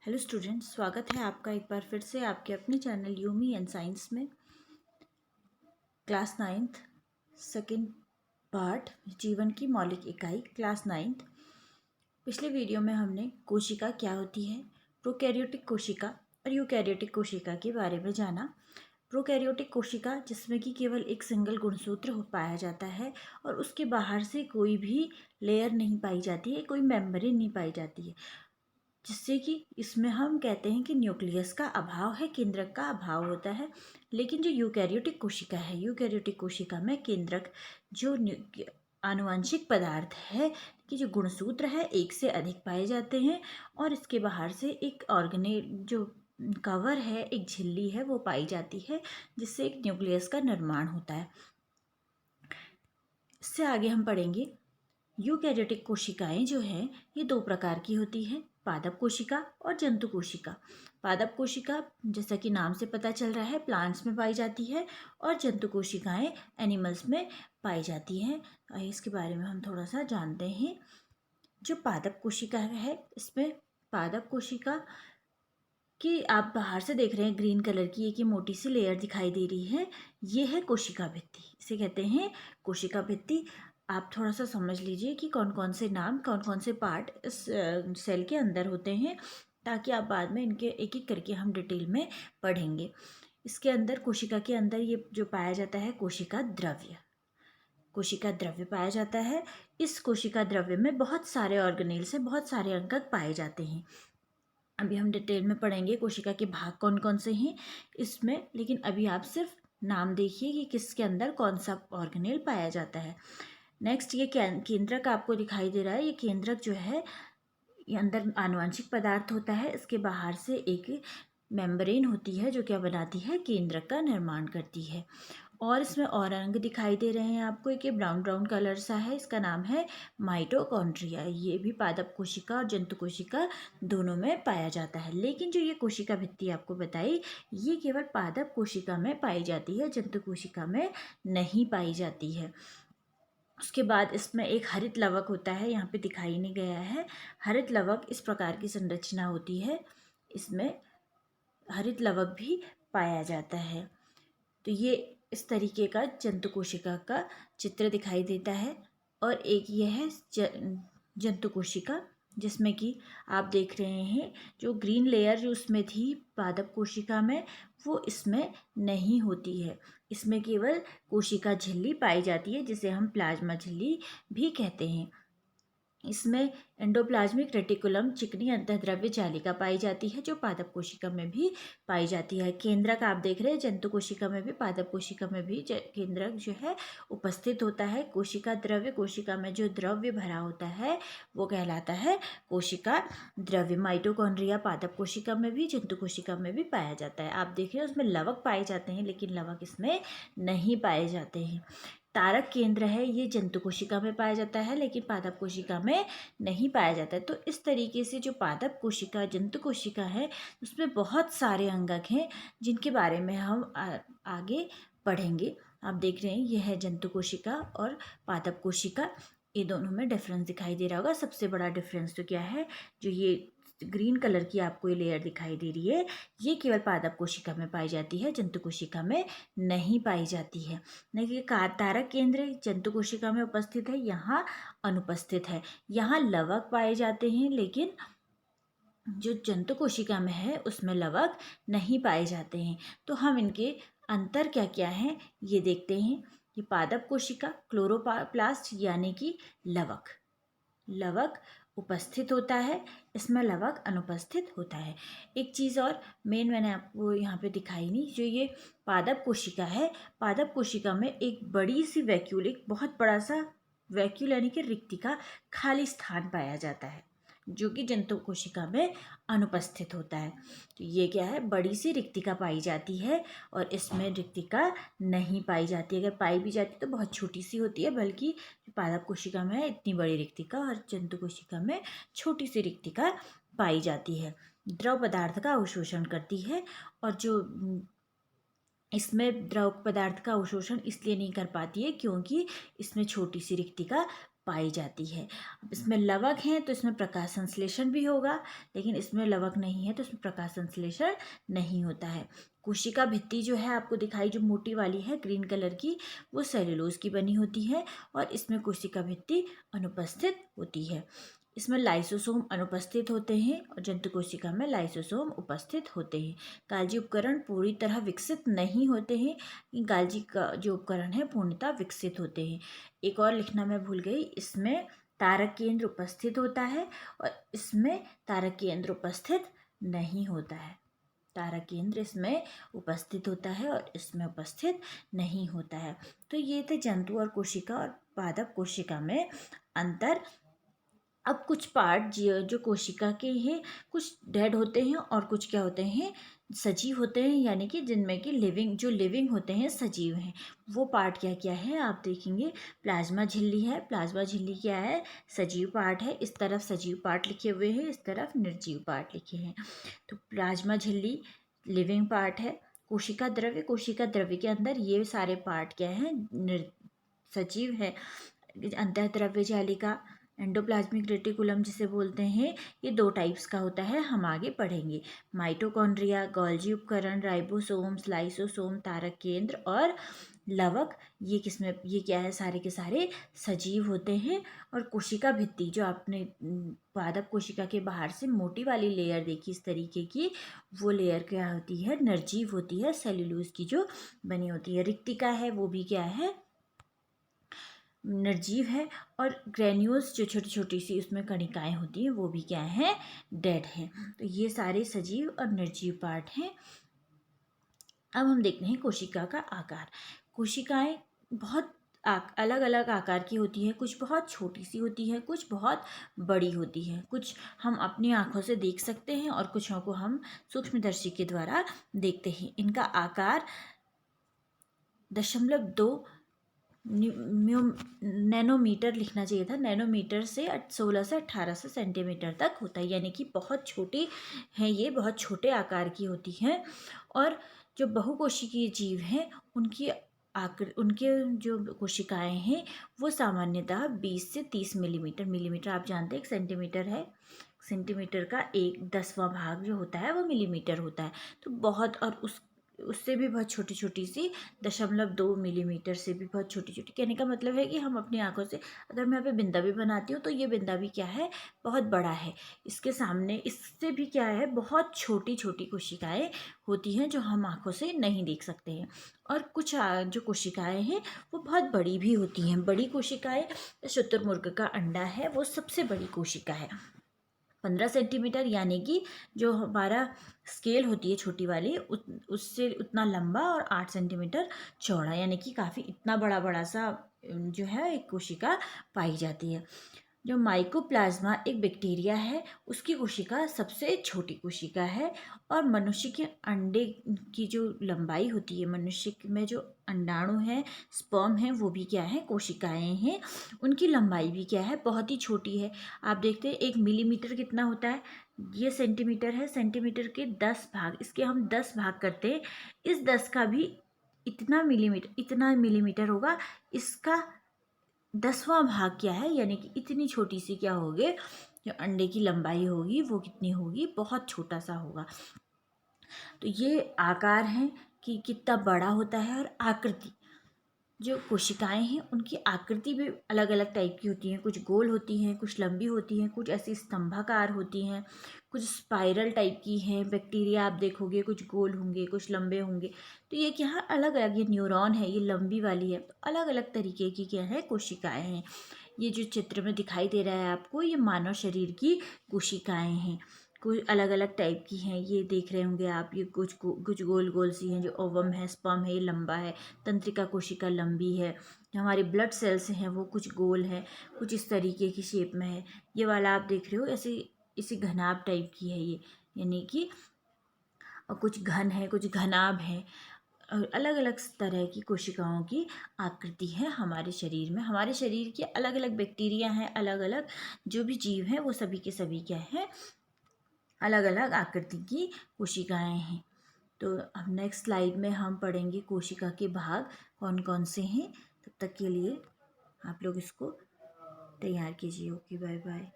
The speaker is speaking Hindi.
हेलो स्टूडेंट्स, स्वागत है आपका एक बार फिर से आपके अपने चैनल यूमी एंड साइंस में। क्लास नाइन्थ सेकेंड पार्ट, जीवन की मौलिक इकाई, क्लास नाइन्थ। पिछले वीडियो में हमने कोशिका क्या होती है, प्रोकैरियोटिक कोशिका और यूकैरियोटिक कोशिका के बारे में जाना। प्रोकैरियोटिक कोशिका जिसमें कि केवल एक सिंगल गुणसूत्र हो पाया जाता है और उसके बाहर से कोई भी लेयर नहीं पाई जाती है, कोई मेम्ब्रेन नहीं पाई जाती है, जिससे कि इसमें हम कहते हैं कि न्यूक्लियस का अभाव है, केंद्रक का अभाव होता है। लेकिन जो यूकैरियोटिक कोशिका है, यूकैरियोटिक कोशिका में केंद्रक जो आनुवंशिक पदार्थ है कि जो गुणसूत्र है एक से अधिक पाए जाते हैं और इसके बाहर से एक ऑर्गेनेल जो कवर है, एक झिल्ली है, वो पाई जाती है, जिससे एक न्यूक्लियस का निर्माण होता है। इससे आगे हम पढ़ेंगे यूकैरियोटिक कोशिकाएं जो हैं ये दो प्रकार की होती हैं, पादप कोशिका और जंतु कोशिका। पादप कोशिका जैसा कि नाम से पता चल रहा है प्लांट्स में पाई जाती है और जंतु कोशिकाएं एनिमल्स में पाई जाती हैं। आइए इसके बारे में हम थोड़ा सा जानते हैं। जो पादप कोशिका है, इसमें पादप कोशिका कि आप बाहर से देख रहे हैं ग्रीन कलर की एक ये मोटी सी लेयर दिखाई दे रही है, ये है कोशिका भित्ति। इसे कहते हैं कोशिका भित्ति। आप थोड़ा सा समझ लीजिए कि कौन कौन से नाम, कौन कौन से पार्ट इस सेल के अंदर होते हैं, ताकि आप बाद में इनके एक एक करके हम डिटेल में पढ़ेंगे। इसके अंदर, कोशिका के अंदर ये जो पाया जाता है कोशिका द्रव्य, कोशिका द्रव्य पाया जाता है। इस कोशिका द्रव्य में बहुत सारे ऑर्गेनेल्स हैं, बहुत सारे अंगक पाए जाते हैं। अभी हम डिटेल में पढ़ेंगे कोशिका के भाग कौन कौन से हैं इसमें, लेकिन अभी आप सिर्फ नाम देखिए कि किसके अंदर कौन सा ऑर्गेनेल पाया जाता है। नेक्स्ट, ये केंद्रक आपको दिखाई दे रहा है। ये केंद्रक जो है, ये अंदर आनुवंशिक पदार्थ होता है, इसके बाहर से एक मेम्ब्रेन होती है जो क्या बनाती है, केंद्रक का निर्माण करती है। और इसमें और अंग दिखाई दे रहे हैं आपको, एक ये ब्राउन ब्राउन कलर सा है, इसका नाम है माइटोकॉन्ड्रिया। ये भी पादप कोशिका और जंतु कोशिका दोनों में पाया जाता है। लेकिन जो ये कोशिका भित्ति आपको बताई, ये केवल पादप कोशिका में पाई जाती है, जंतु कोशिका में नहीं पाई जाती है। उसके बाद इसमें एक हरित लवक होता है, यहाँ पे दिखाई नहीं गया है। हरित लवक इस प्रकार की संरचना होती है, इसमें हरित लवक भी पाया जाता है। तो ये इस तरीके का जंतु कोशिका का चित्र दिखाई देता है। और एक ये है जंतु कोशिका, जिसमें कि आप देख रहे हैं जो ग्रीन लेयर जो उसमें थी पादप कोशिका में, वो इसमें नहीं होती है। इसमें केवल कोशिका झिल्ली पाई जाती है, जिसे हम प्लाज्मा झिल्ली भी कहते हैं। इसमें एंडोप्लाज्मिक रेटिकुलम चिकनी अंतःद्रव्य जालिका पाई जाती है, जो पादप कोशिका में भी पाई जाती है। केंद्रक आप देख रहे हैं, जंतु कोशिका में भी, पादप कोशिका में भी केंद्रक जो है उपस्थित होता है। कोशिका द्रव्य, कोशिका में जो द्रव्य भरा होता है वो कहलाता है कोशिका द्रव्य। माइटोकॉन्ड्रिया पादप कोशिका में भी, जंतु कोशिका में भी पाया जाता है। आप देख रहे हैं उसमें लवक पाए जाते हैं, लेकिन लवक इसमें नहीं पाए जाते हैं। तारक केंद्र है, ये जंतु कोशिका में पाया जाता है, लेकिन पादप कोशिका में नहीं पाया जाता है। तो इस तरीके से जो पादप कोशिका, जंतु कोशिका है, उसमें बहुत सारे अंगक हैं जिनके बारे में हम आगे पढ़ेंगे। आप देख रहे हैं यह है जंतु कोशिका और पादप कोशिका, ये दोनों में डिफरेंस दिखाई दे रहा होगा। सबसे बड़ा डिफरेंस तो क्या है, जो ये ग्रीन कलर की आपको ये लेयर दिखाई दे रही है, ये केवल पादप कोशिका में पाई जाती है, जंतु कोशिका में नहीं पाई जाती है। देखिए, तारक केंद्र जंतु कोशिका में उपस्थित है, यहाँ अनुपस्थित है। यहाँ लवक पाए जाते हैं, लेकिन जो जंतु कोशिका में है उसमें लवक नहीं पाए जाते हैं। तो हम इनके अंतर क्या क्या हैं ये देखते हैं। कि पादप कोशिका क्लोरोप्लास्ट यानी कि लवक, लवक उपस्थित होता है, इसमें लवक अनुपस्थित होता है। एक चीज़ और मेन मैंने आपको यहाँ पे दिखाई नहीं, जो ये पादप कोशिका है, पादप कोशिका में एक बड़ी सी वैक्यूल, एक बहुत बड़ा सा वैक्यूल यानी कि रिक्तिका, खाली स्थान पाया जाता है, जो कि जंतु कोशिका में अनुपस्थित होता है। तो ये क्या है, बड़ी सी रिक्तिका पाई जाती है और इसमें रिक्तिका नहीं पाई जाती। अगर पाई भी जाती तो बहुत छोटी सी होती है, बल्कि पादप कोशिका में इतनी बड़ी रिक्तिका और जंतु कोशिका में छोटी सी रिक्तिका पाई जाती है। द्रव पदार्थ का अवशोषण करती है, और जो इसमें द्रव पदार्थ का अवशोषण इसलिए नहीं कर पाती है क्योंकि इसमें छोटी सी रिक्तिका पाई जाती है। अब इसमें लवक हैं तो इसमें प्रकाश संश्लेषण भी होगा, लेकिन इसमें लवक नहीं है तो इसमें प्रकाश संश्लेषण नहीं होता है। कोशिका भित्ति जो है आपको दिखाई, जो मोटी वाली है ग्रीन कलर की, वो सेलुलोज की बनी होती है और इसमें कोशिका भित्ति अनुपस्थित होती है। इसमें लाइसोसोम अनुपस्थित होते हैं और जंतु कोशिका में लाइसोसोम उपस्थित होते हैं। गाल्जी उपकरण पूरी तरह विकसित नहीं होते हैं। गाल्जी का जो उपकरण है पूर्णतः विकसित होते हैं। एक और लिखना मैं भूल गई, इसमें तारक केंद्र उपस्थित होता है और इसमें तारक केंद्र उपस्थित नहीं होता है। तारक केंद्र इसमें उपस्थित होता है और इसमें उपस्थित नहीं होता है। तो ये थे जंतु और कोशिका और पादप कोशिका में अंतर। अब कुछ पार्ट जो कोशिका के हैं, कुछ डेड होते हैं और कुछ क्या होते हैं, सजीव होते हैं, यानी कि जिनमें कि लिविंग होते हैं, सजीव हैं। वो पार्ट क्या क्या है आप देखेंगे। प्लाज्मा झिल्ली है। प्लाज्मा झिल्ली क्या है, सजीव पार्ट है। इस तरफ सजीव पार्ट लिखे हुए हैं, इस तरफ निर्जीव पार्ट लिखे हैं। तो प्लाज्मा झिल्ली लिविंग पार्ट है। कोशिका द्रव्य के अंदर ये सारे पार्ट क्या है, सजीव है। अंतःद्रव्य जालिका, एंडोप्लाज्मिक रेटिकुलम जिसे बोलते हैं, ये 2 टाइप्स का होता है, हम आगे पढ़ेंगे। माइटोकॉन्ड्रिया, गोल्जी उपकरण, राइबोसोम्स, लाइसोसोम, तारक केंद्र और लवक, ये क्या है, सारे के सारे सजीव होते हैं। और कोशिका भित्ति जो आपने पादप कोशिका के बाहर से मोटी वाली लेयर देखी इस तरीके की, वो लेयर क्या होती है, निर्जीव होती है, सेल्यूलोज की जो बनी होती है। रिक्तिका है वो भी क्या है, निर्जीव है। और ग्रेन्यूल्स जो छोटी छोटी सी उसमें कणिकाएं होती हैं वो भी क्या है, डेड हैं। तो ये सारे सजीव और निर्जीव पार्ट हैं। अब हम देखते हैं कोशिका का आकार। कोशिकाएं बहुत अलग अलग आकार की होती हैं, कुछ बहुत छोटी सी होती है, कुछ बहुत बड़ी होती है। कुछ हम अपनी आँखों से देख सकते हैं और कुछों को हम सूक्ष्मदर्शी के द्वारा देखते हैं। इनका आकार 0.2 नैनोमीटर लिखना चाहिए था। नैनोमीटर से 16 से 18 सेंटीमीटर तक होता है, यानी कि बहुत छोटी हैं, ये बहुत छोटे आकार की होती हैं। और जो बहुकोशिकीय जीव हैं उनके जो कोशिकाएं हैं वो सामान्यतः 20 से 30 मिलीमीटर आप जानते हैं 1 सेंटीमीटर है, सेंटीमीटर का 1/10वां भाग जो होता है वो मिलीमीटर होता है। तो बहुत, और उससे भी बहुत छोटी छोटी सी 0.2 मिलीमीटर से भी बहुत छोटी छोटी, कहने का मतलब है कि हम अपनी आंखों से, अगर मैं यहाँ पे बिंदा भी बनाती हूँ तो ये बिंदा भी क्या है, बहुत बड़ा है। इसके सामने इससे भी क्या है, बहुत छोटी छोटी कोशिकाएं होती हैं जो हम आंखों से नहीं देख सकते हैं। और कुछ जो कोशिकाएं हैं वो बहुत बड़ी भी होती हैं। बड़ी कोशिकाएं, शुतुरमुर्ग का अंडा है वो सबसे बड़ी कोशिका है। 15 सेंटीमीटर, यानी कि जो हमारा स्केल होती है छोटी वाली उससे उतना लंबा, और 8 सेंटीमीटर चौड़ा, यानी कि काफ़ी इतना बड़ा बड़ा सा जो है एक कोशिका पाई जाती है। जो माइकोप्लाज्मा एक बैक्टीरिया है, उसकी कोशिका सबसे छोटी कोशिका है। और मनुष्य के अंडे की जो लंबाई होती है, मनुष्य में जो अंडाणु है, स्पर्म है, वो भी क्या है, कोशिकाएं हैं। उनकी लंबाई भी क्या है, बहुत ही छोटी है। आप देखते हैं 1 मिलीमीटर कितना होता है, ये सेंटीमीटर है, सेंटीमीटर के 10 भाग, इसके हम 10 भाग करते हैं, इस 10 का भी इतना मिलीमीटर होगा, इसका 10वां भाग क्या है, यानी कि इतनी छोटी सी क्या होगी, जो अंडे की लंबाई होगी वो कितनी होगी, बहुत छोटा सा होगा। तो ये आकार है कि कितना बड़ा होता है। और आकृति, जो कोशिकाएं हैं उनकी आकृति भी अलग अलग टाइप की होती हैं। कुछ गोल होती हैं, कुछ लंबी होती हैं, कुछ ऐसी स्तंभाकार होती हैं, कुछ स्पाइरल टाइप की हैं। बैक्टीरिया आप देखोगे कुछ गोल होंगे, कुछ लंबे होंगे। तो ये क्या है, अलग अलग, ये न्यूरॉन है, ये लंबी वाली है। तो अलग अलग तरीके की क्या है, कोशिकाएं हैं। ये जो चित्र में दिखाई दे रहा है आपको, ये मानव शरीर की कोशिकाएं हैं। कुछ अलग अलग टाइप की हैं, ये देख रहे होंगे आप, ये कुछ गोल गोल सी हैं। जो ओवम है, स्पर्म है, ये लंबा है। तंत्रिका कोशिका लंबी है। जो हमारे ब्लड सेल्स हैं वो कुछ गोल हैं, कुछ इस तरीके की शेप में है। ये वाला आप देख रहे हो ऐसे इसी घनाभ टाइप की है ये, यानी कि, और कुछ घन है, कुछ घनाभ है। अलग अलग तरह की कोशिकाओं की आकृति है हमारे शरीर में। हमारे शरीर की अलग अलग बैक्टीरिया हैं, अलग अलग जो भी जीव हैं वो सभी के सभी क्या हैं, अलग अलग आकृति की कोशिकाएं हैं। तो अब नेक्स्ट स्लाइड में हम पढ़ेंगे कोशिका के भाग कौन कौन से हैं। तब तक के लिए आप लोग इसको तैयार कीजिए। Okay, bye bye.